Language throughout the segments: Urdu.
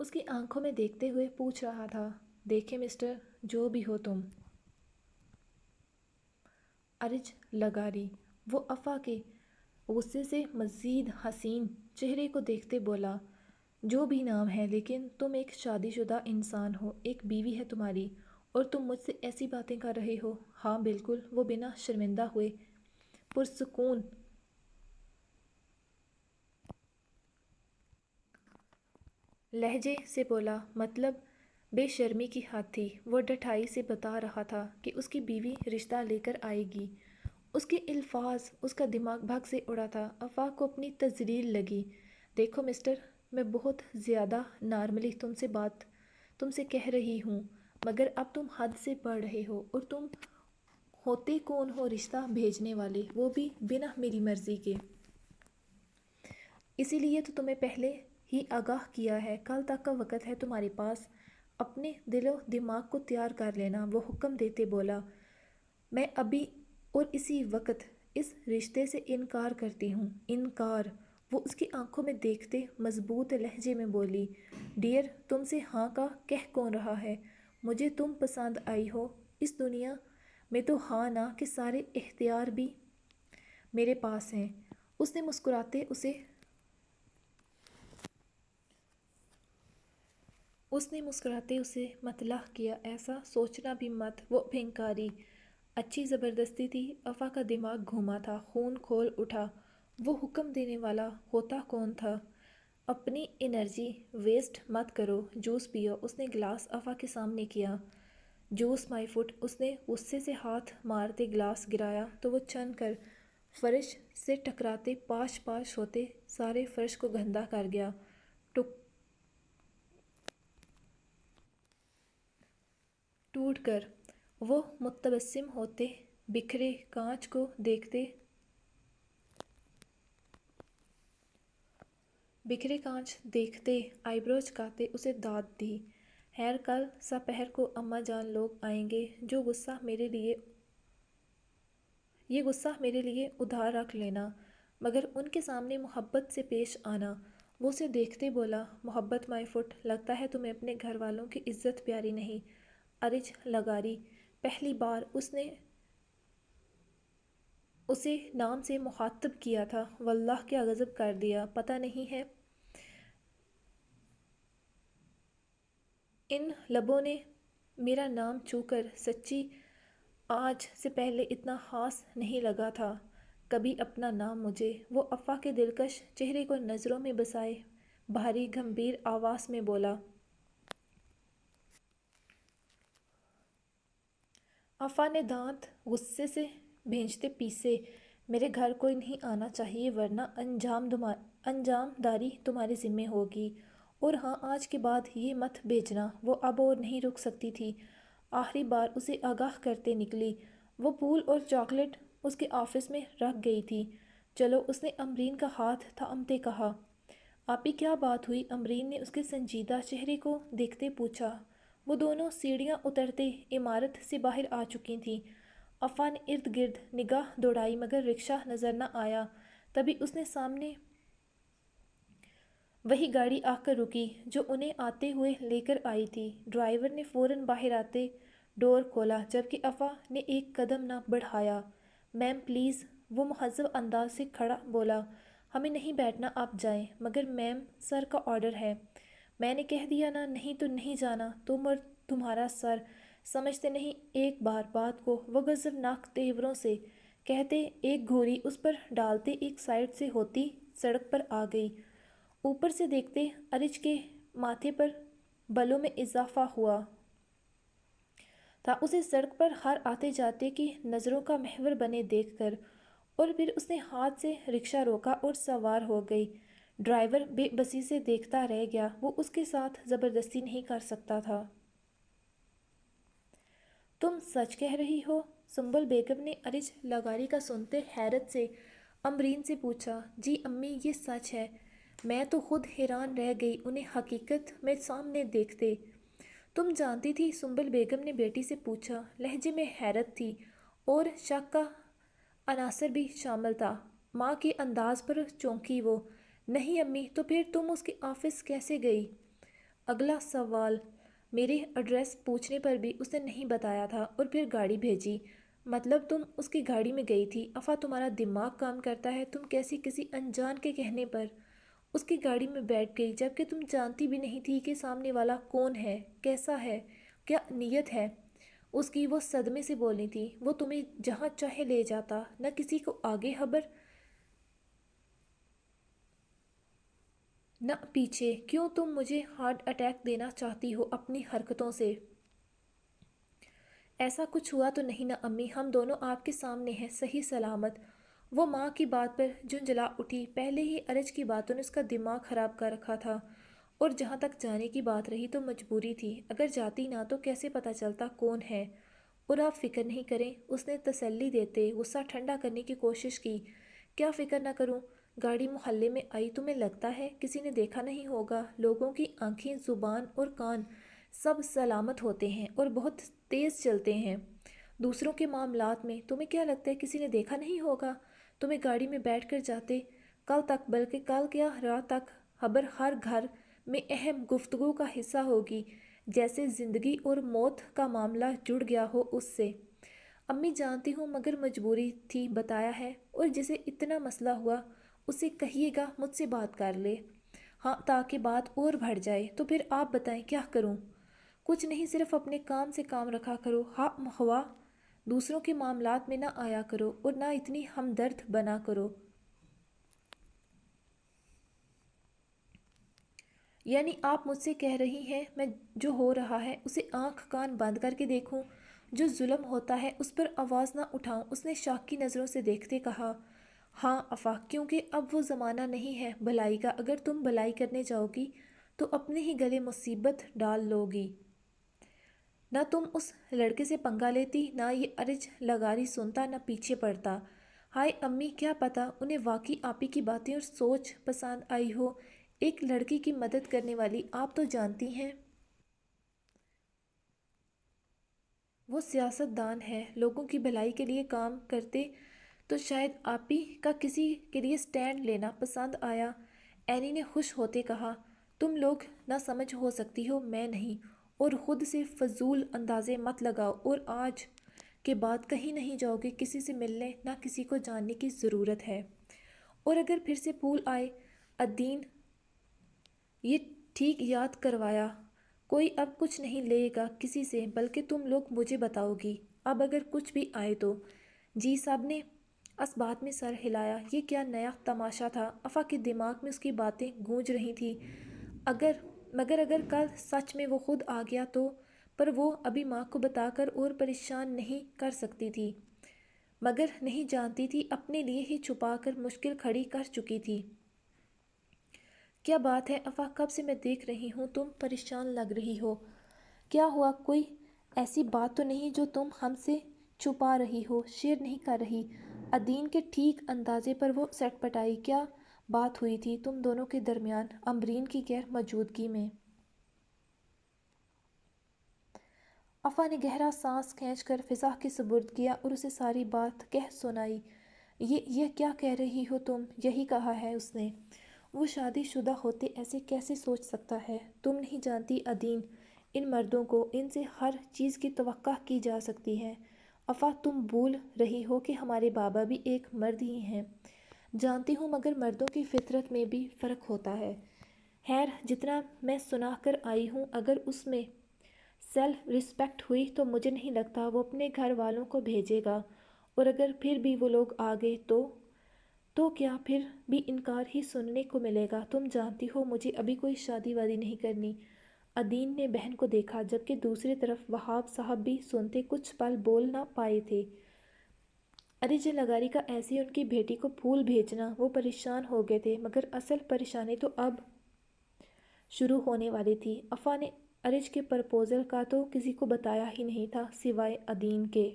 اس کی آنکھوں میں دیکھتے ہوئے پوچھ رہا تھا۔ دیکھیں مسٹر، جو بھی ہو تم، ارج لغاری، وہ افا کے غصے سے مزید حسین چہرے کو دیکھتے بولا، جو بھی نام ہے، لیکن تم ایک شادی شدہ انسان ہو، ایک بیوی ہے تمہاری، اور تم مجھ سے ایسی باتیں کر رہے ہو؟ ہاں بالکل، وہ بنا شرمندہ ہوئے پرسکون لہجے سے بولا، مطلب بے شرمی کی حد تھی۔ وہ ڈٹھائی سے بتا رہا تھا کہ اس کی بیوی رشتہ لے کر آئے گی۔ اس کے الفاظ، اس کا دماغ بھگ سے اڑا تھا۔ افاق کو اپنی تذلیل لگی۔ دیکھو مسٹر، میں بہت زیادہ نارملی تم سے کہہ رہی ہوں، مگر اب تم حد سے بڑھ رہے ہو، اور تم ہوتے کون ہو رشتہ بھیجنے والے، وہ بھی بنا میری مرضی کے؟ اسی لیے تو تمہیں پہلے ہی آگاہ کیا ہے۔ کل تک کا وقت ہے تمہارے پاس، اپنے دل و دماغ کو تیار کر لینا۔ وہ حکم دیتے بولا، میں ابھی اور اسی وقت اس رشتے سے انکار کرتی ہوں۔ انکار؟ وہ اس کی آنکھوں میں دیکھتے مضبوط لہجے میں بولی، ڈیئر، تم سے ہاں کا کہہ کون رہا ہے؟ مجھے تم پسند آئی ہو، اس دنیا میں تو ہاں نہ کے سارے اختیار بھی میرے پاس ہیں۔ اس نے مسکراتے اسے مطلع کیا، ایسا سوچنا بھی مت۔ وہ پھنکاری اچھی زبردستی تھی۔ افا کا دماغ گھوما تھا، خون کھول اٹھا۔ وہ حکم دینے والا ہوتا کون تھا؟ اپنی انرجی ویسٹ مت کرو، جوس پیو۔ اس نے گلاس افا کے سامنے کیا۔ جوس مائی فٹ۔ اس نے غصے سے ہاتھ مارتے گلاس گرایا تو وہ چن کر فرش سے ٹکراتے پاش پاش ہوتے سارے فرش کو گندا کر گیا۔ ٹوٹ کر وہ متبسم ہوتے بکھرے کانچ کو دیکھتے آئی برو چکاتے اسے داد دی، خیر کل سپہر کو اماں جان لوگ آئیں گے، یہ غصہ میرے لیے ادھار رکھ لینا، مگر ان کے سامنے محبت سے پیش آنا۔ وہ اسے دیکھتے بولا، محبت مائی فٹ، لگتا ہے تمہیں اپنے گھر والوں کی عزت پیاری نہیں۔ ارج لغاری، پہلی بار اس نے اسے نام سے مخاطب کیا تھا، واللہ کیا غضب کر دیا، پتہ نہیں ہے ان لبوں نے میرا نام چھو کر، سچی آج سے پہلے اتنا خاص نہیں لگا تھا کبھی اپنا نام مجھے۔ وہ افا کے دلکش چہرے کو نظروں میں بسائے بھاری گمبھیر آواز میں بولا۔ افا نے دانت غصے سے بھینچتے پیسے، میرے گھر کوئی نہیں آنا چاہیے، ورنہ انجام داری تمہارے ذمہ ہوگی، اور ہاں آج کے بعد یہ مت بھیجنا۔ وہ اب اور نہیں رک سکتی تھی، آخری بار اسے آگاہ کرتے نکلی۔ وہ پھول اور چاکلیٹ اس کے آفس میں رکھ گئی تھی۔ چلو، اس نے امرین کا ہاتھ تھامتے کہا۔ آپی کیا بات ہوئی؟ امرین نے اس کے سنجیدہ چہرے کو دیکھتے پوچھا۔ وہ دونوں سیڑھیاں اترتے عمارت سے باہر آ چکی تھیں۔ افا نے ارد گرد نگاہ دوڑائی مگر رکشہ نظر نہ آیا۔ تبھی اس نے سامنے وہی گاڑی آ کر رکی جو انہیں آتے ہوئے لے کر آئی تھی۔ ڈرائیور نے فوراً باہر آتے ڈور کھولا، جبکہ افا نے ایک قدم نہ بڑھایا۔ میم پلیز، وہ مہذب انداز سے کھڑا بولا، ہمیں نہیں بیٹھنا، آپ جائیں۔ مگر میم، سر کا آرڈر ہے۔ میں نے کہہ دیا نا، نہیں تو نہیں جانا۔ تم اور تمہارا سر سمجھتے نہیں ایک بار بات کو۔ وہ غضبناک تیوروں سے کہتے ایک گھوری اس پر ڈالتے ایک سائیڈ سے ہوتی سڑک پر آ گئی۔ اوپر سے دیکھتے ارج کے ماتھے پر بلوں میں اضافہ ہوا تھا، اسے سڑک پر ہر آتے جاتے کی نظروں کا محور بنے دیکھ کر، اور پھر اس نے ہاتھ سے رکشہ روکا اور سوار ہو گئی۔ ڈرائیور بے بسی سے دیکھتا رہ گیا، وہ اس کے ساتھ زبردستی نہیں کر سکتا تھا۔ تم سچ کہہ رہی ہو؟ سنبل بیگم نے ارج لغاری کا سنتے حیرت سے امرین سے پوچھا۔ جی امی، یہ سچ ہے۔ میں تو خود حیران رہ گئی انہیں حقیقت میں سامنے دیکھتے۔ تم جانتی تھی؟ سنبل بیگم نے بیٹی سے پوچھا۔ لہجے میں حیرت تھی اور شک کا عنصر بھی شامل تھا۔ ماں کے انداز پر چونکی وہ۔ نہیں امی، تو پھر تم اس کے آفس کیسے گئی؟ اگلا سوال میرے ایڈریس پوچھنے پر بھی اس نے نہیں بتایا تھا، اور پھر گاڑی بھیجی۔ مطلب تم اس کی گاڑی میں گئی تھی؟ افا، تمہارا دماغ کام کرتا ہے؟ تم کیسی کسی انجان کے کہنے پر اس کی گاڑی میں بیٹھ گئی، جبکہ تم جانتی بھی نہیں تھی کہ سامنے والا کون ہے، کیسا ہے، کیا نیت ہے اس کی؟ وہ صدمے سے بولی تھی، وہ تمہیں جہاں چاہے لے جاتا، نہ کسی کو آگے خبر نہ پیچھے۔ کیوں تم مجھے ہارٹ اٹیک دینا چاہتی ہو اپنی حرکتوں سے؟ ایسا کچھ ہوا تو نہیں نا امی؟ ہم دونوں آپ کے سامنے ہیں، صحیح سلامت۔ وہ ماں کی بات پر جھنجھلا اٹھی۔ پہلے ہی ارج کی باتوں نے اس کا دماغ خراب کر رکھا تھا، اور جہاں تک جانے کی بات رہی تو مجبوری تھی، اگر جاتی نہ تو کیسے پتہ چلتا کون ہے۔ اور آپ فکر نہیں کریں، اس نے تسلی دیتے غصہ ٹھنڈا کرنے کی کوشش کی۔ کیا فکر نہ کروں؟ گاڑی محلے میں آئی، تمہیں لگتا ہے کسی نے دیکھا نہیں ہوگا؟ لوگوں کی آنکھیں، زبان اور کان سب سلامت ہوتے ہیں اور بہت تیز چلتے ہیں دوسروں کے معاملات میں۔ تمہیں کیا لگتا ہے کسی نے دیکھا نہیں ہوگا؟ تمہیں گاڑی میں بیٹھ کر جاتے کل تک، بلکہ کل کیا رات تک، خبر ہر گھر میں اہم گفتگو کا حصہ ہوگی، جیسے زندگی اور موت کا معاملہ جڑ گیا ہو اس سے۔ امی جانتی ہوں، مگر مجبوری تھی، بتایا ہے، اور جسے اتنا مسئلہ ہوا اسے کہیے گا مجھ سے بات کر لے، ہاں، تاکہ بات اور بڑھ جائے۔ تو پھر آپ بتائیں کیا کروں؟ کچھ نہیں، صرف اپنے کام سے کام رکھا کرو، ہاں ہوا دوسروں کے معاملات میں نہ آیا کرو، اور نہ اتنی ہمدرد بنا کرو۔ یعنی آپ مجھ سے کہہ رہی ہیں میں جو ہو رہا ہے اسے آنکھ کان بند کر کے دیکھوں، جو ظلم ہوتا ہے اس پر آواز نہ اٹھاؤں؟ اس نے شاک کی نظروں سے دیکھتے کہا۔ ہاں افا، کیونکہ اب وہ زمانہ نہیں ہے بھلائی کا۔ اگر تم بھلائی کرنے جاؤ گی تو اپنے ہی گلے مصیبت ڈال لو گی۔ نہ تم اس لڑکے سے پنگا لیتی، نہ یہ ارج لغاری سنتا، نہ پیچھے پڑتا۔ ہائے امی، کیا پتا انہیں واقعی آپی کی باتیں اور سوچ پسند آئی ہو، ایک لڑکی کی مدد کرنے والی۔ آپ تو جانتی ہیں وہ سیاست دان ہے، لوگوں کی بھلائی کے لیے کام کرتے، تو شاید آپی کا کسی کے لیے سٹینڈ لینا پسند آیا۔ اینی نے خوش ہوتے کہا، تم لوگ نہ سمجھ ہو سکتی ہو، میں نہیں، اور خود سے فضول اندازے مت لگاؤ، اور آج کے بعد کہیں نہیں جاؤ گے کسی سے ملنے، نہ کسی کو جاننے کی ضرورت ہے۔ اور اگر پھر سے پھول آئے، الدین یہ ٹھیک یاد کروایا، کوئی اب کچھ نہیں لے گا کسی سے، بلکہ تم لوگ مجھے بتاؤ گی اب اگر کچھ بھی آئے تو۔ جی، سب نے اس بات میں سر ہلایا۔ یہ کیا نیا تماشا تھا؟ افا کے دماغ میں اس کی باتیں گونج رہی تھیں۔ مگر اگر کل سچ میں وہ خود آ گیا تو؟ پر وہ ابھی ماں کو بتا کر اور پریشان نہیں کر سکتی تھی، مگر نہیں جانتی تھی اپنے لیے ہی چھپا کر مشکل کھڑی کر چکی تھی۔ کیا بات ہے افا، کب سے میں دیکھ رہی ہوں تم پریشان لگ رہی ہو؟ کیا ہوا؟ کوئی ایسی بات تو نہیں جو تم ہم سے چھپا رہی ہو؟ شیر نہیں کر رہی۔ الدین کے ٹھیک اندازے پر وہ سٹ پٹائی۔ کیا بات ہوئی تھی تم دونوں کے درمیان امبرین کی غیر موجودگی میں؟ افا نے گہرا سانس کھینچ کر فضا کے سپرد کیا اور اسے ساری بات کہہ سنائی۔ یہ کیا کہہ رہی ہو تم؟ یہی کہا ہے اس نے، وہ شادی شدہ ہوتے ایسے کیسے سوچ سکتا ہے؟ تم نہیں جانتی الدین، ان مردوں کو، ان سے ہر چیز کی توقع کی جا سکتی ہے۔ افا، تم بھول رہی ہو کہ ہمارے بابا بھی ایک مرد ہی ہیں۔ جانتی ہوں، مگر مردوں کی فطرت میں بھی فرق ہوتا ہے۔ خیر، جتنا میں سنا کر آئی ہوں، اگر اس میں سیلف رسپیکٹ ہوئی تو مجھے نہیں لگتا وہ اپنے گھر والوں کو بھیجے گا، اور اگر پھر بھی وہ لوگ آ گئے تو کیا پھر بھی انکار ہی سننے کو ملے گا؟ تم جانتی ہو مجھے ابھی کوئی شادی وادی نہیں کرنی۔ الدین نے بہن کو دیکھا، جبکہ دوسری طرف وہاب صاحب بھی سنتے کچھ پل بول نہ پائے تھے۔ ارج لغاری کا ایسے ان کی بیٹی کو پھول بھیجنا، وہ پریشان ہو گئے تھے، مگر اصل پریشانی تو اب شروع ہونے والی تھی۔ افا نے ارج کے پرپوزل کا تو کسی کو بتایا ہی نہیں تھا سوائے الدین کے۔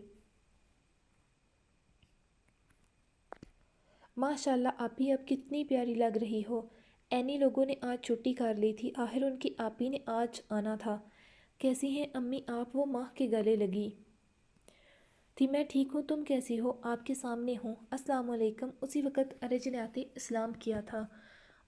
ماشاء اللہ آپی، اب کتنی پیاری لگ رہی ہو۔ اینی لوگوں نے آج چھٹی کر لی تھی، آخر ان کی آپی نے آج آنا تھا۔ کیسی ہیں امی آپ؟ وہ ماں کے گلے لگی تھی۔ میں ٹھیک ہوں، تم کیسی ہو؟ آپ کے سامنے ہوں۔ السلام علیکم۔ اسی وقت ارج نے آتے اسلام کیا تھا۔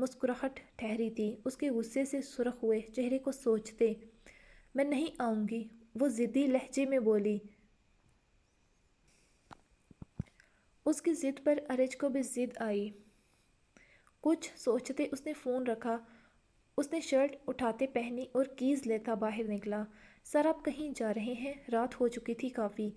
مسکراہٹ ٹھہری تھی۔ اس کے غصے سے سرخ ہوئے چہرے کو سوچتے میں نہیں آؤں گی، وہ ضدی لہجے میں بولی۔ اس کی ضد پر ارج کو بھی ضد آئی۔ کچھ سوچتے اس نے فون رکھا۔ اس نے شرٹ اٹھاتے پہنی اور کیز لیتا باہر نکلا۔ سر آپ کہیں جا رہے ہیں؟ رات ہو چکی تھی کافی۔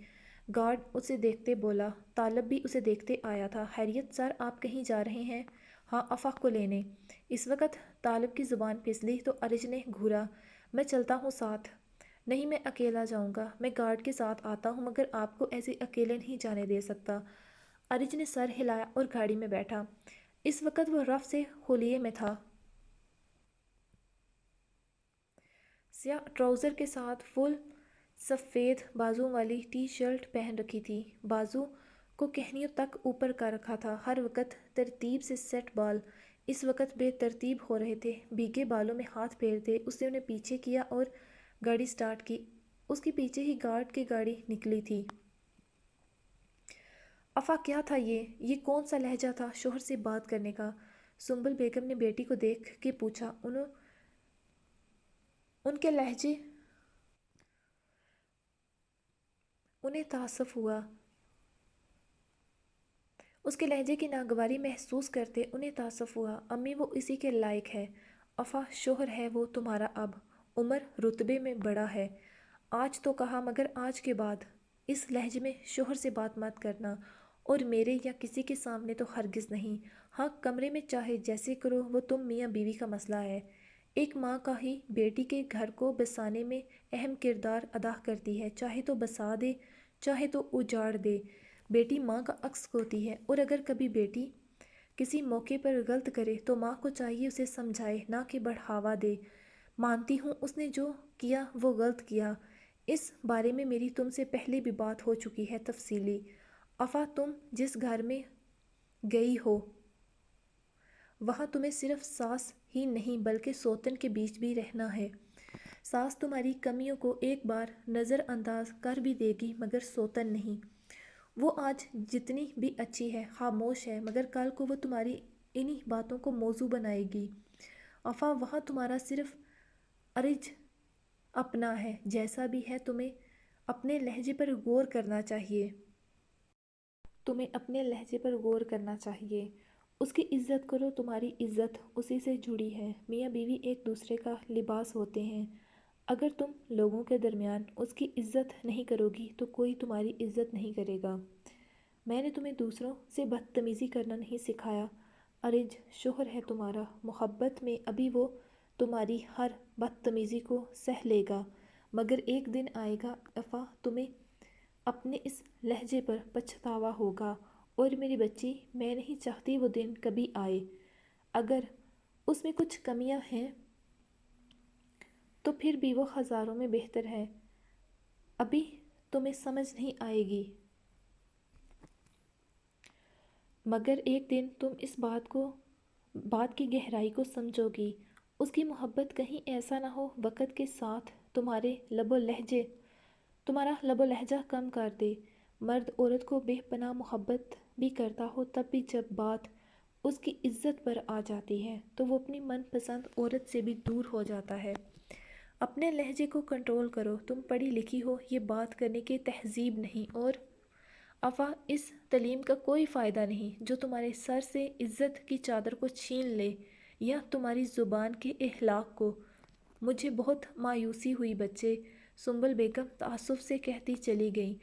گارڈ اسے دیکھتے بولا۔ طالب بھی اسے دیکھتے آیا تھا۔ خیریت سر آپ کہیں جا رہے ہیں؟ ہاں افاق کو لینے۔ اس وقت طالب کی زبان پھسلی تو ارج نے گھورا۔ میں چلتا ہوں ساتھ۔ نہیں میں اکیلا جاؤں گا۔ میں گارڈ کے ساتھ آتا ہوں مگر آپ کو ایسے اکیلے نہیں جانے دے سکتا۔ ارج نے سر ہلایا اور گاڑی میں بیٹھا۔ اس وقت وہ رف سے خلیے میں تھا۔ سیاہ ٹراؤزر کے ساتھ فل سفید بازوں والی ٹی شرٹ پہن رکھی تھی۔ بازو کو کہنیوں تک اوپر کر رکھا تھا۔ ہر وقت ترتیب سے سیٹ بال اس وقت بے ترتیب ہو رہے تھے۔ بھیگے بالوں میں ہاتھ پھیرتے اس نے انہیں پیچھے کیا اور گاڑی سٹارٹ کی۔ اس کے پیچھے ہی گارڈ کی گاڑی نکلی تھی۔ افا کیا تھا یہ کون سا لہجہ تھا شوہر سے بات کرنے کا؟ سنبل بیگم نے بیٹی کو دیکھ کے پوچھا۔ ان کے لہجے انہیں تعصب ہوا۔ اس کے لہجے کی ناگواری محسوس کرتے انہیں تعصب ہوا۔ امی وہ اسی کے لائق ہے۔ افا شوہر ہے وہ تمہارا اب، عمر رتبے میں بڑا ہے۔ آج تو کہا مگر آج کے بعد اس لہجے میں شوہر سے بات مت کرنا، اور میرے یا کسی کے سامنے تو ہرگز نہیں۔ ہاں کمرے میں چاہے جیسے کرو، وہ تم میاں بیوی کا مسئلہ ہے۔ ایک ماں کا ہی بیٹی کے گھر کو بسانے میں اہم کردار ادا کرتی ہے، چاہے تو بسا دے چاہے تو اجاڑ دے۔ بیٹی ماں کا عکس ہوتی ہے، اور اگر کبھی بیٹی کسی موقع پر غلط کرے تو ماں کو چاہیے اسے سمجھائے نہ کہ بڑھاوا دے۔ مانتی ہوں اس نے جو کیا وہ غلط کیا۔ اس بارے میں میری تم سے پہلے بھی بات ہو چکی ہے تفصیلی۔ افا تم جس گھر میں گئی ہو وہاں تمہیں صرف ساس ہی نہیں بلکہ سوتن کے بیچ بھی رہنا ہے۔ ساس تمہاری کمیوں کو ایک بار نظر انداز کر بھی دے گی مگر سوتن نہیں۔ وہ آج جتنی بھی اچھی ہے، خاموش ہے، مگر کل کو وہ تمہاری انہی باتوں کو موضوع بنائے گی۔ افا وہاں تمہارا صرف ارج اپنا ہے، جیسا بھی ہے تمہیں اپنے لہجے پر غور کرنا چاہیے۔ تمہیں اپنے لہجے پر غور کرنا چاہیے۔ اس کی عزت کرو، تمہاری عزت اسی سے جڑی ہے۔ میاں بیوی ایک دوسرے کا لباس ہوتے ہیں۔ اگر تم لوگوں کے درمیان اس کی عزت نہیں کرو گی تو کوئی تمہاری عزت نہیں کرے گا۔ میں نے تمہیں دوسروں سے بدتمیزی کرنا نہیں سکھایا۔ ارج شوہر ہے تمہارا، محبت میں ابھی وہ تمہاری ہر بدتمیزی کو سہ لے گا، مگر ایک دن آئے گا افا تمہیں اپنے اس لہجے پر پچھتاوا ہوگا، اور میری بچی میں نہیں چاہتی وہ دن کبھی آئے۔ اگر اس میں کچھ کمیاں ہیں تو پھر بھی وہ ہزاروں میں بہتر ہے۔ ابھی تمہیں سمجھ نہیں آئے گی، مگر ایک دن تم اس بات کی گہرائی کو سمجھو گی۔ اس کی محبت کہیں ایسا نہ ہو وقت کے ساتھ تمہارا لب و لہجہ کم کر دے۔ مرد عورت کو بے پناہ محبت بھی کرتا ہو، تب بھی جب بات اس کی عزت پر آ جاتی ہے تو وہ اپنی من پسند عورت سے بھی دور ہو جاتا ہے۔ اپنے لہجے کو کنٹرول کرو۔ تم پڑھی لکھی ہو، یہ بات کرنے کی تہذیب نہیں، اور افا اس تعلیم کا کوئی فائدہ نہیں جو تمہارے سر سے عزت کی چادر کو چھین لے، یا تمہاری زبان کے اخلاق کو۔ مجھے بہت مایوسی ہوئی بچے، سنبل بیگم تعصب سے کہتی چلی گئیں۔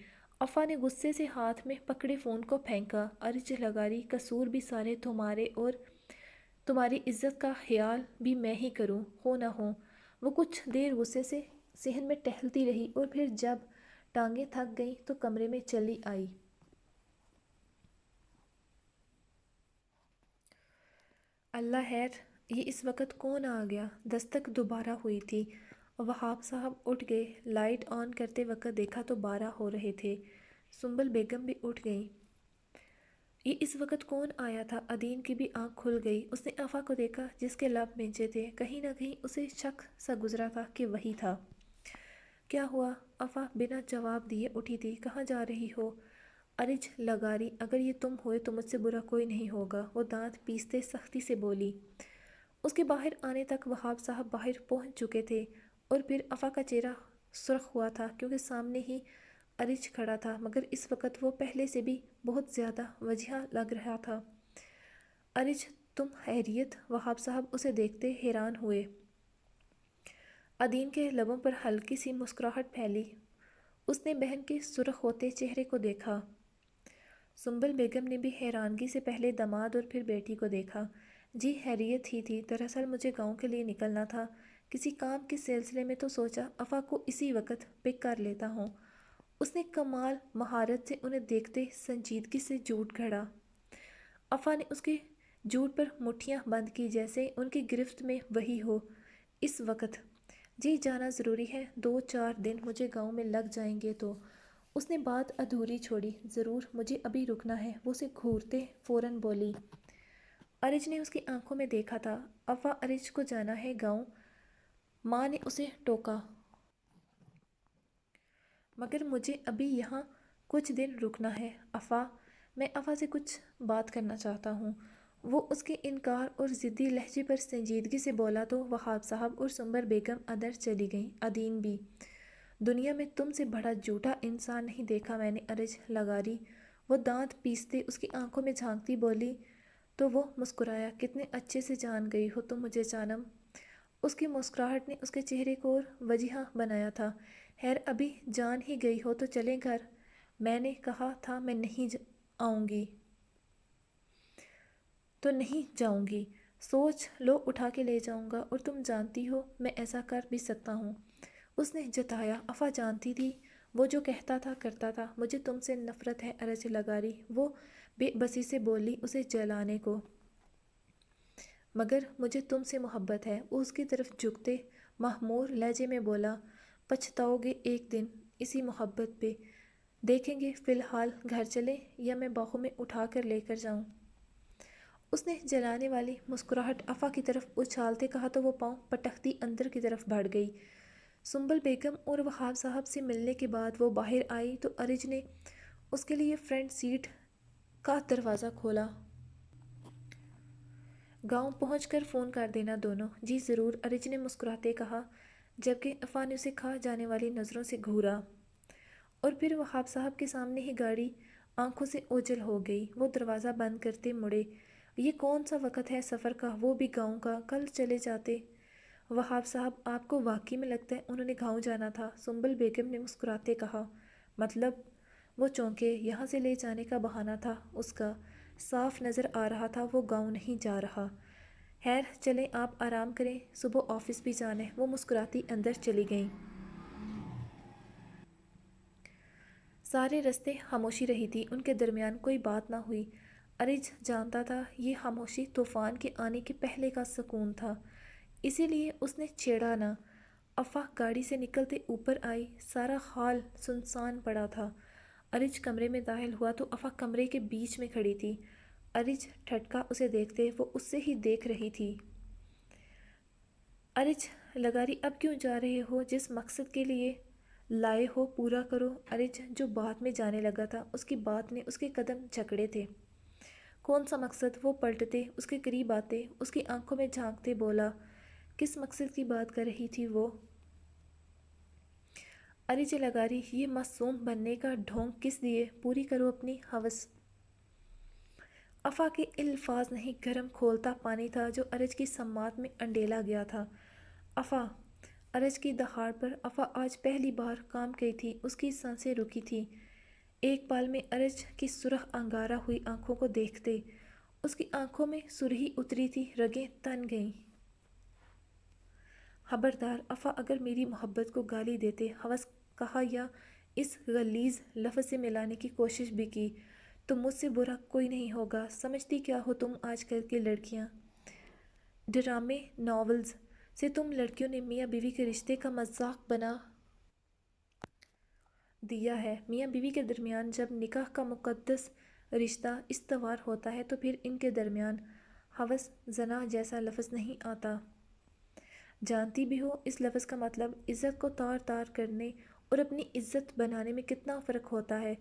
افا نے غصے سے ہاتھ میں پکڑے فون کو پھینکا۔ ارج لگاری قصور بھی سارے تمہارے، اور تمہاری عزت کا خیال بھی میں ہی کروں، ہو نہ ہو۔ وہ کچھ دیر غصے سے صحن میں ٹہلتی رہی اور پھر جب ٹانگیں تھک گئیں تو کمرے میں چلی آئی۔ اللہ خیر، یہ اس وقت کون آ گیا؟ دستک دوبارہ ہوئی تھی۔ وہاب صاحب اٹھ گئے۔ لائٹ آن کرتے وقت دیکھا تو 12 ہو رہے تھے۔ سنبل بیگم بھی اٹھ گئیں۔ یہ اس وقت کون آیا تھا؟ عدین کی بھی آنکھ کھل گئی۔ اس نے افا کو دیکھا جس کے لب بھیجے تھے۔ کہیں نہ کہیں اسے شک سا گزرا تھا کہ وہی تھا۔ کیا ہوا؟ افا بنا جواب دیے اٹھی تھی۔ کہاں جا رہی ہو؟ ارج لگاری، اگر یہ تم ہوئے تو مجھ سے برا کوئی نہیں ہوگا، وہ دانت پیستے سختی سے بولی۔ اس کے باہر آنے تک وہاب صاحب باہر پہنچ چکے تھے اور پھر افا کا چہرہ سرخ ہوا تھا کیونکہ سامنے ہی ارج کھڑا تھا، مگر اس وقت وہ پہلے سے بھی بہت زیادہ وجیحہ لگ رہا تھا۔ ارج، تم خیریت؟ وہاب صاحب اسے دیکھتے حیران ہوئے۔ عدین کے لبوں پر ہلکی سی مسکراہٹ پھیلی۔ اس نے بہن کے سرخ ہوتے چہرے کو دیکھا۔ سنبل بیگم نے بھی حیرانگی سے پہلے داماد اور پھر بیٹی کو دیکھا۔ جی خیریت ہی تھی، دراصل مجھے گاؤں کے لیے نکلنا تھا کسی کام کے سلسلے میں، تو سوچا افا کو اسی وقت پک کر لیتا ہوں۔ اس نے کمال مہارت سے انہیں دیکھتے سنجیدگی سے جھوٹ گھڑا۔ افا نے اس کے جھوٹ پر مٹھیاں بند کی جیسے ان کی گرفت میں وہی ہو۔ اس وقت؟ جی جانا ضروری ہے، 2-4 دن مجھے گاؤں میں لگ جائیں گے تو۔ اس نے بات ادھوری چھوڑی۔ ضرور، مجھے ابھی رکنا ہے، وہ اسے گھورتے فوراً بولی۔ ارج نے اس کی آنکھوں میں دیکھا تھا۔ افا، ارج کو جانا ہے گاؤں، ماں نے اسے ٹوکا۔ مگر مجھے ابھی یہاں کچھ دن رکنا ہے افا، میں افا سے کچھ بات کرنا چاہتا ہوں۔ وہ اس کے انکار اور ضدی لہجے پر سنجیدگی سے بولا تو وہاب صاحب اور سنبل بیگم اندر چلی گئیں، عدین بھی۔ دنیا میں تم سے بڑا جھوٹا انسان نہیں دیکھا میں نے، ارج لگاری۔ وہ دانت پیستے اس کی آنکھوں میں جھانکتی بولی تو وہ مسکرایا۔ کتنے اچھے سے جان گئی ہو تم مجھے جانم۔ اس کی مسکراہٹ نے اس کے چہرے کو اور وجیحہ بنایا تھا۔ خیر، ابھی جان ہی گئی ہو تو چلیں گھر؟ میں نے کہا تھا میں نہیں آؤں گی تو نہیں جاؤں گی، سوچ لو اٹھا کے لے جاؤں گا، اور تم جانتی ہو میں ایسا کر بھی سکتا ہوں۔ اس نے جتایا۔ افا جانتی تھی وہ جو کہتا تھا کرتا تھا۔ مجھے تم سے نفرت ہے ارج لگاری، وہ بے بسی سے بولی اسے جلانے کو۔ مگر مجھے تم سے محبت ہے، وہ اس کی طرف جھکتے مخمور لہجے میں بولا۔ پچھتاؤ گے ایک دن اسی محبت پہ، دیکھیں گے، فی الحال گھر چلیں یا میں باہوں میں اٹھا کر لے کر جاؤں؟ اس نے جلانے والی مسکراہٹ افا کی طرف اچھالتے کہا تو وہ پاؤں پٹکتی اندر کی طرف بڑھ گئی۔ سنبل بیگم اور وہاب صاحب سے ملنے کے بعد وہ باہر آئی تو ارج نے اس کے لیے فرنٹ سیٹ کا دروازہ کھولا۔ گاؤں پہنچ کر فون کر دینا دونوں۔ جی ضرور، ارج نے مسکراتے کہا، جبکہ افا نے اسے کھا جانے والی نظروں سے گھورا۔ اور پھر وہاب صاحب کے سامنے ہی گاڑی آنکھوں سے اوجھل ہو گئی۔ وہ دروازہ بند کرتے مڑے۔ یہ کون سا وقت ہے سفر کا، وہ بھی گاؤں کا، کل چلے جاتے۔ وہاب صاحب، آپ کو واقعی میں لگتا ہے انہوں نے گاؤں جانا تھا؟ سنبل بیگم نے مسکراتے کہا۔ مطلب؟ وہ چونکے، یہاں سے لے جانے کا بہانہ تھا اس کا، صاف نظر آ رہا تھا وہ گاؤں نہیں جا رہا۔ خیر چلیں، آپ آرام کریں، صبح آفس بھی جانا ہے۔ وہ مسکراتی اندر چلی گئیں۔ سارے رستے خاموشی رہی تھی، ان کے درمیان کوئی بات نہ ہوئی۔ ارج جانتا تھا یہ خاموشی طوفان کے آنے کے پہلے کا سکون تھا، اسی لیے اس نے چھیڑا نہ۔ افا گاڑی سے نکلتے اوپر آئی۔ سارا ہال سنسان پڑا تھا۔ ارج کمرے میں داخل ہوا تو افا کمرے کے بیچ میں کھڑی تھی۔ ارج ٹھٹکا اسے دیکھتے، وہ اس سے ہی دیکھ رہی تھی۔ ارج لگاری، اب کیوں جا رہے ہو؟ جس مقصد کے لیے لائے ہو پورا کرو۔ ارج جو بات میں جانے لگا تھا، اس کی بات نے اس کے قدم جکڑے تھے۔ کون سا مقصد؟ وہ پلٹتے اس کے قریب آتے اس کی آنکھوں میں جھانکتے بولا۔ کس مقصد کی بات کر رہی تھی وہ؟ ارج لگاری، یہ معصوم بننے کا ڈھونگ کس لیے؟ پوری کرو اپنی ہوس۔ افا کے الفاظ نہیں، گرم کھولتا پانی تھا جو ارج کی سماعت میں انڈیلا گیا تھا۔ افا! ارج کی دہاڑ پر افا آج پہلی بار کام گئی تھی، اس کی سانسیں رکی تھیں۔ ایک پل میں ارج کی سرخ انگارہ ہوئی آنکھوں کو دیکھتے، اس کی آنکھوں میں سرخی اتری تھی، رگیں تن گئیں۔ خبردار افا، اگر میری محبت کو گالی دیتے، ہوس کہا یا اس غلیظ لفظ سے ملانے کی کوشش بھی کی تو مجھ سے برا کوئی نہیں ہوگا۔ سمجھتی کیا ہو تم آج کل کی لڑکیاں؟ ڈرامے ناولز سے تم لڑکیوں نے میاں بیوی کے رشتے کا مذاق بنا دیا ہے۔ میاں بیوی کے درمیان جب نکاح کا مقدس رشتہ استوار ہوتا ہے تو پھر ان کے درمیان ہوس زنا جیسا لفظ نہیں آتا۔ جانتی بھی ہو اس لفظ کا مطلب عزت کو تار تار کرنے اور اپنی عزت بنانے میں کتنا فرق ہوتا ہے۔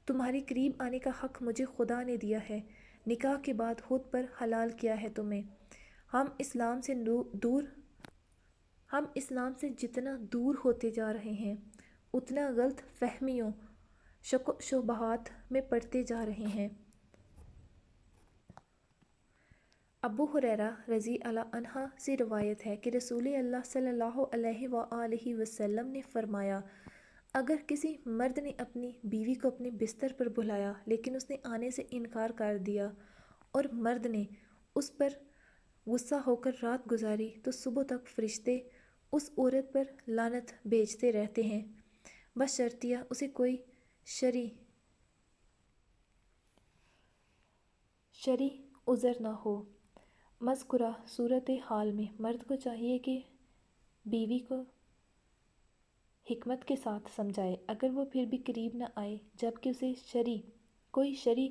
تمہاری قریب آنے کا حق مجھے خدا نے دیا ہے، نکاح کے بعد خود پر حلال کیا ہے تمہیں۔ ہم اسلام سے دور ہم اسلام سے جتنا دور ہوتے جا رہے ہیں اتنا غلط فہمیوں شک و شبہات میں پڑتے جا رہے ہیں۔ ابو ہریرہ رضی اللہ عنہ سے روایت ہے کہ رسول اللہ صلی اللہ علیہ وآلہ وسلم نے فرمایا، اگر کسی مرد نے اپنی بیوی کو اپنے بستر پر بلایا لیکن اس نے آنے سے انکار کر دیا اور مرد نے اس پر غصہ ہو کر رات گزاری تو صبح تک فرشتے اس عورت پر لعنت بھیجتے رہتے ہیں بشرطیہ اسے کوئی شرعی عذر نہ ہو۔ مذکورہ صورتحال میں مرد کو چاہیے کہ بیوی کو حکمت کے ساتھ سمجھائے، اگر وہ پھر بھی قریب نہ آئے جبکہ اسے کوئی شرعی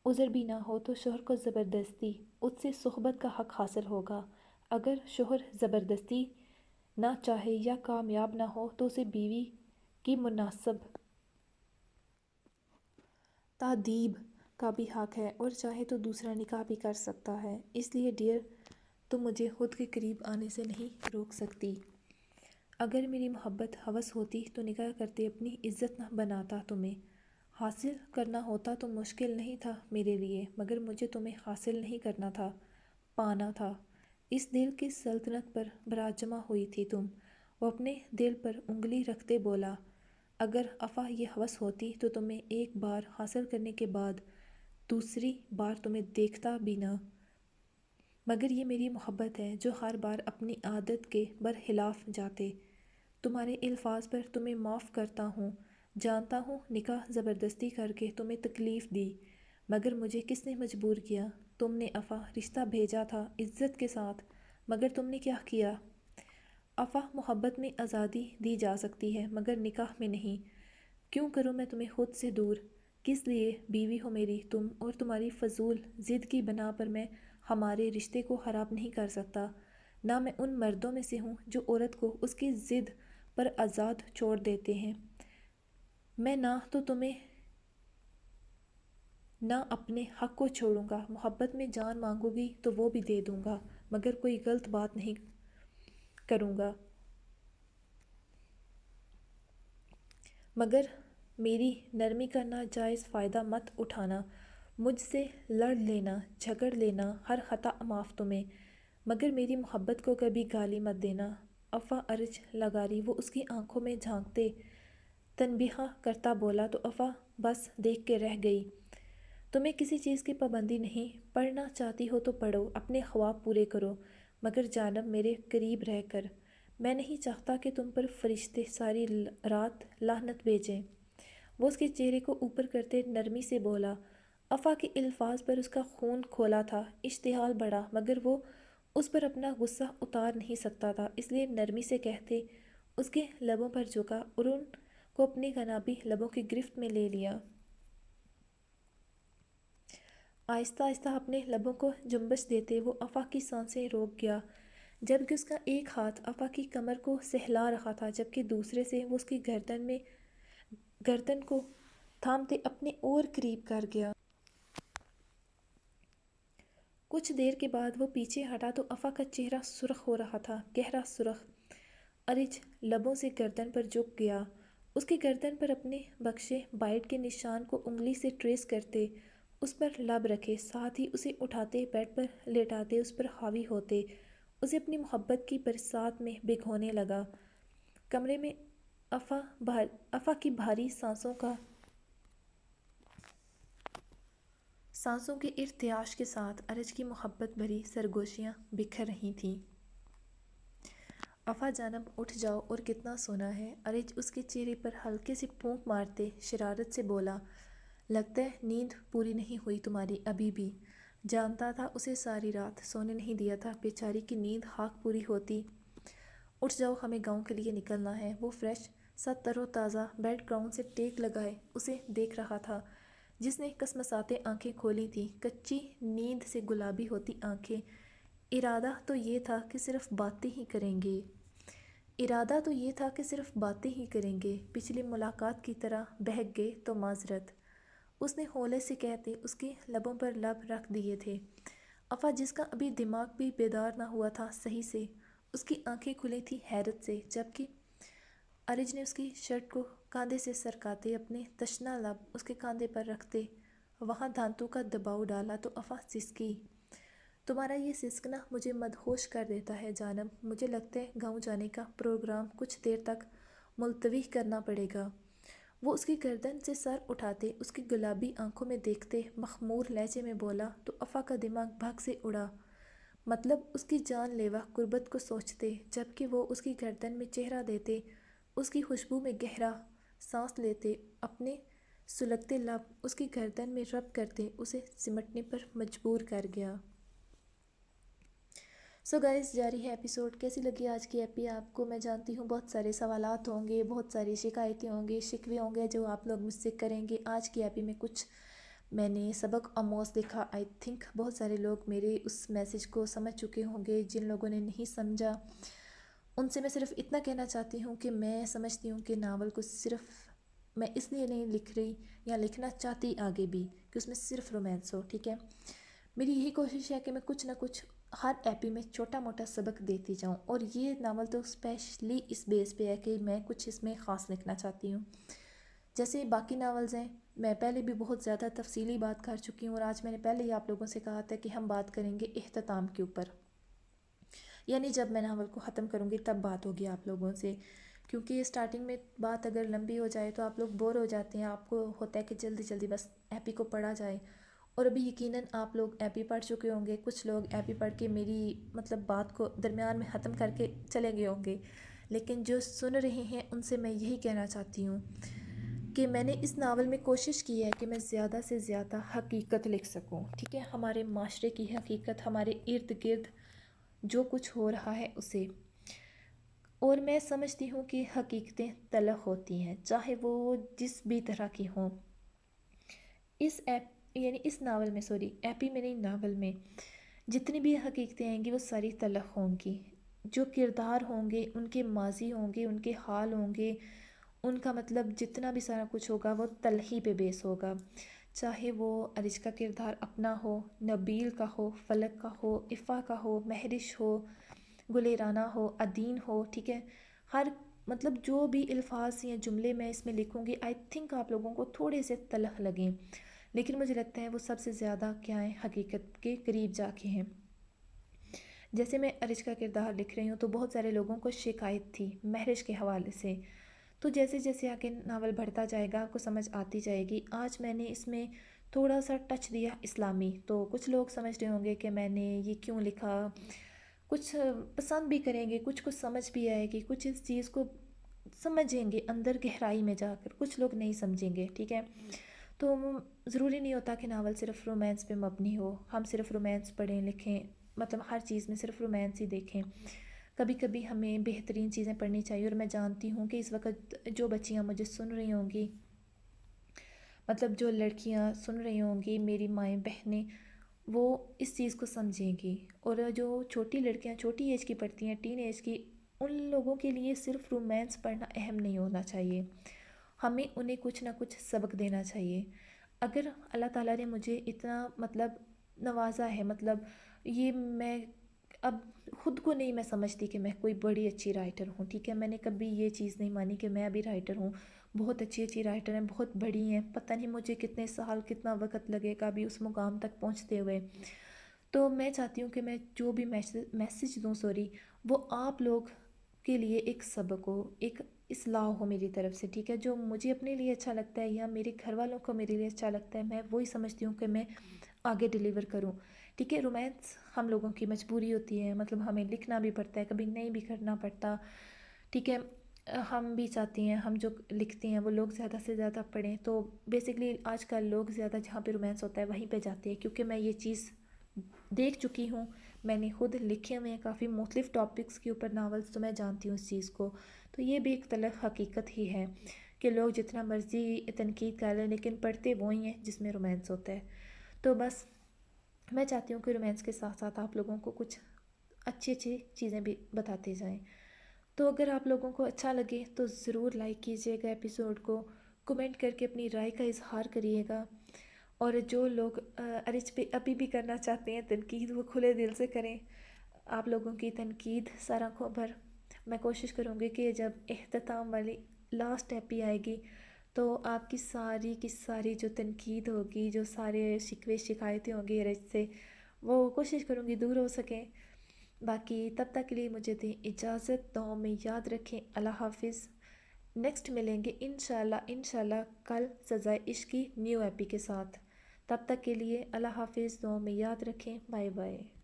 عذر بھی نہ ہو تو شوہر کو زبردستی اس سے صحبت کا حق حاصل ہوگا۔ اگر شوہر زبردستی نہ چاہے یا کامیاب نہ ہو تو اسے بیوی کی مناسب تادیب کا بھی حق ہے اور چاہے تو دوسرا نکاح بھی کر سکتا ہے۔ اس لیے ڈیئر، تم مجھے خود کے قریب آنے سے نہیں روک سکتی۔ اگر میری محبت ہوس ہوتی تو نکاح کرتے اپنی عزت نہ بناتا۔ تمہیں حاصل کرنا ہوتا تو مشکل نہیں تھا میرے لیے، مگر مجھے تمہیں حاصل نہیں کرنا تھا، پانا تھا۔ اس دل کی سلطنت پر براجمع ہوئی تھی تم۔ وہ اپنے دل پر انگلی رکھتے بولا، اگر افا یہ ہوس ہوتی تو تمہیں ایک بار حاصل کرنے کے بعد دوسری بار تمہیں دیکھتا بھی نہ، مگر یہ میری محبت ہے جو ہر بار اپنی عادت کے برخلاف جاتے۔ تمہارے الفاظ پر تمہیں معاف کرتا ہوں، جانتا ہوں نکاح زبردستی کر کے تمہیں تکلیف دی، مگر مجھے کس نے مجبور کیا؟ تم نے افا رشتہ بھیجا تھا عزت کے ساتھ، مگر تم نے کیا کیا؟ افا محبت میں آزادی دی جا سکتی ہے مگر نکاح میں نہیں۔ کیوں کروں میں تمہیں خود سے دور؟ کس لیے؟ بیوی ہو میری تم، اور تمہاری فضول ضد کی بنا پر میں ہمارے رشتے کو خراب نہیں کر سکتا۔ نہ میں ان مردوں میں سے ہوں جو عورت کو اس کی ضد پر آزاد چھوڑ دیتے ہیں۔ میں نہ تو تمہیں نہ اپنے حق کو چھوڑوں گا۔ محبت میں جان مانگو گی تو وہ بھی دے دوں گا، مگر کوئی غلط بات نہیں کروں گا۔ مگر میری نرمی کا ناجائز فائدہ مت اٹھانا، مجھ سے لڑ لینا، جھگڑ لینا، ہر خطا معاف تمہیں، مگر میری محبت کو کبھی گالی مت دینا۔ افا ارج لگاری وہ اس کی آنکھوں میں جھانکتے تنبیہ کرتا بولا تو افا بس دیکھ کے رہ گئی۔ تمہیں کسی چیز کی پابندی نہیں، پڑھنا چاہتی ہو تو پڑھو، اپنے خواب پورے کرو، مگر جانب میرے قریب رہ کر۔ میں نہیں چاہتا کہ تم پر فرشتے ساری رات لعنت بھیجیں۔ وہ اس کے چہرے کو اوپر کرتے نرمی سے بولا۔ افا کے الفاظ پر اس کا خون کھولا تھا، اشتعال بڑھا، مگر وہ اس پر اپنا غصہ اتار نہیں سکتا تھا، اس لیے نرمی سے کہتے اس کے لبوں پر جھکا اور ان کو اپنے گنابی لبوں کی گرفت میں لے لیا۔ آہستہ آہستہ اپنے لبوں کو جنبش دیتے وہ افا کی سانسیں روک گیا، جبکہ اس کا ایک ہاتھ افا کی کمر کو سہلا رہا تھا جبکہ دوسرے سے وہ اس کی گردن کو تھامتے اپنے اور قریب کر گیا۔ کچھ دیر کے بعد وہ پیچھے ہٹا تو افا کا چہرہ سرخ ہو رہا تھا، گہرا سرخ۔ ارج لبوں سے گردن پر جھک گیا، اس کی گردن پر اپنے بخشے بائٹ کے نشان کو انگلی سے ٹریس کرتے اس پر لب رکھے، ساتھ ہی اسے اٹھاتے بیڈ پر لیٹاتے اس پر حاوی ہوتے اسے اپنی محبت کی برسات میں بھگونے لگا۔ کمرے میں افا کی بھاری سانسوں کے ارتعاش کے ساتھ ارج کی محبت بھری سرگوشیاں بکھر رہی تھیں۔ افا جانب اٹھ جاؤ، اور کتنا سونا ہے؟ ارج اس کے چہرے پر ہلکے سے پھونک مارتے شرارت سے بولا، لگتا ہے نیند پوری نہیں ہوئی تمہاری ابھی بھی۔ جانتا تھا اسے ساری رات سونے نہیں دیا تھا، بیچاری کی نیند خاک پوری ہوتی۔ اٹھ جاؤ، ہمیں گاؤں کے لیے نکلنا ہے۔ وہ فریش سا تر و تازہ بیڈ گراؤنڈ سے ٹیک لگائے اسے دیکھ رہا تھا، جس نے کسمساتے آنکھیں کھولی تھیں، کچی نیند سے گلابی ہوتی آنکھیں۔ ارادہ تو یہ تھا کہ صرف باتیں ہی کریں گے، پچھلی ملاقات کی طرح بہک گئے تو معذرت، اس نے ہولے سے کہتے اس کے لبوں پر لب رکھ دیے تھے۔ افا جس کا ابھی دماغ بھی بیدار نہ ہوا تھا صحیح سے، اس کی آنکھیں کھلی تھی حیرت سے، جبکہ ارج نے اس کی شرٹ کو کاندھے سے سرکاتے اپنے تشنہ لب اس کے کاندھے پر رکھتے وہاں دھانتوں کا دباؤ ڈالا تو افا سسکی۔ تمہارا یہ سسکنا مجھے مدہوش کر دیتا ہے جانب، مجھے لگتا ہے گاؤں جانے کا پروگرام کچھ دیر تک ملتوی کرنا پڑے گا۔ وہ اس کی گردن سے سر اٹھاتے اس کی گلابی آنکھوں میں دیکھتے مخمور لہجے میں بولا تو افا کا دماغ بھگ سے اڑا، مطلب اس کی جان لیوا قربت کو سوچتے، جبکہ وہ اس کی گردن میں چہرہ دیتے، اس کی خوشبو میں گہرا سانس لیتے، اپنے سلگتے لب اس کی گردن میں رب کرتے اسے سمٹنے پر مجبور کر گیا۔ سو گائز جاری ہے ایپیسوڈ۔ کیسی لگی آج کی ایپی آپ کو؟ میں جانتی ہوں بہت سارے سوالات ہوں گے، بہت ساری شکایتیں ہوں گے، شکوے ہوں گے جو آپ لوگ مجھ سے کریں گے۔ آج کی ایپی میں کچھ میں نے سبق آموز لکھا، آئی تھنک بہت سارے لوگ میرے اس میسیج کو سمجھ چکے ہوں گے، جن لوگوں نے نہیں سمجھا ان سے میں صرف اتنا کہنا چاہتی ہوں کہ میں سمجھتی ہوں کہ ناول کو صرف میں اس لیے نہیں لکھ رہی یا لکھنا چاہتی آگے بھی کہ اس میں صرف رومانس ہو، ٹھیک ہے؟ میری یہی کوشش ہے کہ میں کچھ نہ کچھ ہر ایپی میں چھوٹا موٹا سبق دیتی جاؤں، اور یہ ناول تو اسپیشلی اس بیس پہ ہے کہ میں کچھ اس میں خاص لکھنا چاہتی ہوں۔ جیسے باقی ناولز ہیں میں پہلے بھی بہت زیادہ تفصیلی بات کر چکی ہوں، اور آج میں نے پہلے ہی آپ لوگوں سے کہا تھا کہ ہم بات کریں گے اختتام کے اوپر، یعنی جب میں ناول کو ختم کروں گی تب بات ہوگی آپ لوگوں سے، کیونکہ اسٹارٹنگ میں بات اگر لمبی ہو جائے تو آپ لوگ بور ہو جاتے ہیں، آپ کو ہوتا ہے کہ جلدی جلدی بس ایپی کو پڑھا جائے، اور ابھی یقیناً آپ لوگ ایپی پڑھ چکے ہوں گے، کچھ لوگ ایپی پڑھ کے میری مطلب بات کو درمیان میں ختم کر کے چلے گئے ہوں گے، لیکن جو سن رہے ہیں ان سے میں یہی کہنا چاہتی ہوں کہ میں نے اس ناول میں کوشش کی ہے کہ میں زیادہ سے زیادہ حقیقت لکھ سکوں، ٹھیک ہے؟ ہمارے معاشرے کی حقیقت، ہمارے ارد گرد جو کچھ ہو رہا ہے اسے، اور میں سمجھتی ہوں کہ حقیقتیں تلخ ہوتی ہیں چاہے وہ جس بھی طرح کی ہوں۔ اس اس ناول میں ایپی میں نہیں، ناول میں جتنی بھی حقیقتیں آئیں گی وہ ساری تلخ ہوں گی، جو کردار ہوں گے ان کے ماضی ہوں گے، ان کے حال ہوں گے، ان کا مطلب جتنا بھی سارا کچھ ہوگا وہ تلخی پہ بیس ہوگا، چاہے وہ ارج کا کردار اپنا ہو، نبیل کا ہو، فلک کا ہو، افا کا ہو، مہرش ہو، گلیرانہ ہو، ادین ہو، ٹھیک ہے؟ ہر مطلب جو بھی الفاظ یا جملے میں اس میں لکھوں گی آئی تھنک آپ لوگوں کو تھوڑے سے تلخ لگیں، لیکن مجھے لگتا ہے وہ سب سے زیادہ کیا ہے حقیقت کے قریب جا کے ہیں۔ جیسے میں ارج کا کردار لکھ رہی ہوں تو بہت سارے لوگوں کو شکایت تھی مہرش کے حوالے سے، تو جیسے جیسے آگے ناول بڑھتا جائے گا آپ کو سمجھ آتی جائے گی۔ آج میں نے اس میں تھوڑا سا ٹچ دیا اسلامی، تو کچھ لوگ سمجھ رہے ہوں گے کہ میں نے یہ کیوں لکھا، کچھ پسند بھی کریں گے، کچھ سمجھ بھی آئے گی، کچھ اس چیز کو سمجھیں گے اندر گہرائی میں جا کر، کچھ لوگ نہیں سمجھیں گے، ٹھیک ہے؟ تو ضروری نہیں ہوتا کہ ناول صرف رومانس پہ مبنی ہو، ہم صرف رومانس پڑھیں لکھیں، مطلب ہر چیز میں صرف رومانس ہی دیکھیں، کبھی کبھی ہمیں بہترین چیزیں پڑھنی چاہیے۔ اور میں جانتی ہوں کہ اس وقت جو بچیاں مجھے سن رہی ہوں گی، مطلب جو لڑکیاں سن رہی ہوں گی، میری مائیں بہنیں، وہ اس چیز کو سمجھیں گی، اور جو چھوٹی لڑکیاں چھوٹی ایج کی پڑھتی ہیں، ٹین ایج کی، ان لوگوں کے لیے صرف رومانس پڑھنا اہم نہیں ہونا چاہیے، ہمیں انہیں کچھ نہ کچھ سبق دینا چاہیے۔ اگر اللہ تعالیٰ نے مجھے اتنا مطلب نوازا ہے، مطلب یہ میں اب خود کو نہیں میں سمجھتی کہ میں کوئی بڑی اچھی رائٹر ہوں، ٹھیک ہے؟ میں نے کبھی یہ چیز نہیں مانی کہ میں ابھی رائٹر ہوں، بہت اچھی اچھی رائٹر ہیں، بہت بڑی ہیں، پتہ نہیں مجھے کتنے سال کتنا وقت لگے گا ابھی اس مقام تک پہنچتے ہوئے۔ تو میں چاہتی ہوں کہ میں جو بھی میسیج دوں وہ آپ لوگ کے لیے ایک سبق ہو، ایک اصلاح ہو میری طرف سے، ٹھیک ہے؟ جو مجھے اپنے لیے اچھا لگتا ہے یا میرے گھر والوں کو میرے لیے اچھا لگتا ہے، میں وہی سمجھتی ہوں کہ میں آگے ڈیلیور کروں، ٹھیک ہے؟ رومانس ہم لوگوں کی مجبوری ہوتی ہے، مطلب ہمیں لکھنا بھی پڑتا ہے، کبھی نہیں بھی کرنا پڑتا، ٹھیک ہے؟ ہم بھی چاہتے ہیں ہم جو لکھتے ہیں وہ لوگ زیادہ سے زیادہ پڑھیں، تو بیسکلی آج کل لوگ زیادہ جہاں پہ رومانس ہوتا ہے وہیں پہ جاتے ہیں، کیونکہ میں یہ چیز دیکھ چکی ہوں، میں نے خود لکھے ہوئے ہیں کافی مختلف ٹاپکس کے اوپر ناولس، تو میں جانتی ہوں اس چیز کو، تو یہ بھی ایک تلخ حقیقت ہی ہے کہ لوگ جتنا مرضی تنقید کر لیں لیکن پڑھتے وہی ہیں جس میں رومانس ہوتا ہے۔ تو بس میں چاہتی ہوں کہ رومانس کے ساتھ ساتھ آپ لوگوں کو کچھ اچھی اچھی چیزیں بھی بتاتے جائیں، تو اگر آپ لوگوں کو اچھا لگے تو ضرور لائک کیجیے گا ایپیسوڈ کو، کمنٹ کر کے اپنی رائے کا اظہار کریے گا، اور جو لوگ ارج پہ ابھی بھی کرنا چاہتے ہیں تنقید، وہ کھلے دل سے کریں۔ آپ لوگوں کی تنقید سر آنکھوں پر، میں کوشش کروں گی کہ جب اختتام والی لاسٹ ایپی آئے گی تو آپ کی ساری جو تنقید ہوگی، جو سارے شکوے شکایتیں ہوں گی ارج سے، وہ کوشش کروں گی دور ہو سکیں۔ باقی تب تک کے لیے مجھے دیں اجازت، دعاؤں میں یاد رکھیں۔ اللہ حافظ۔ نیکسٹ ملیں گے انشاءاللہ کل سزائے عشق کی نیو ایپی کے ساتھ۔ تب تک کے لیے اللہ حافظ، دعاؤں میں یاد رکھیں۔ Bye bye.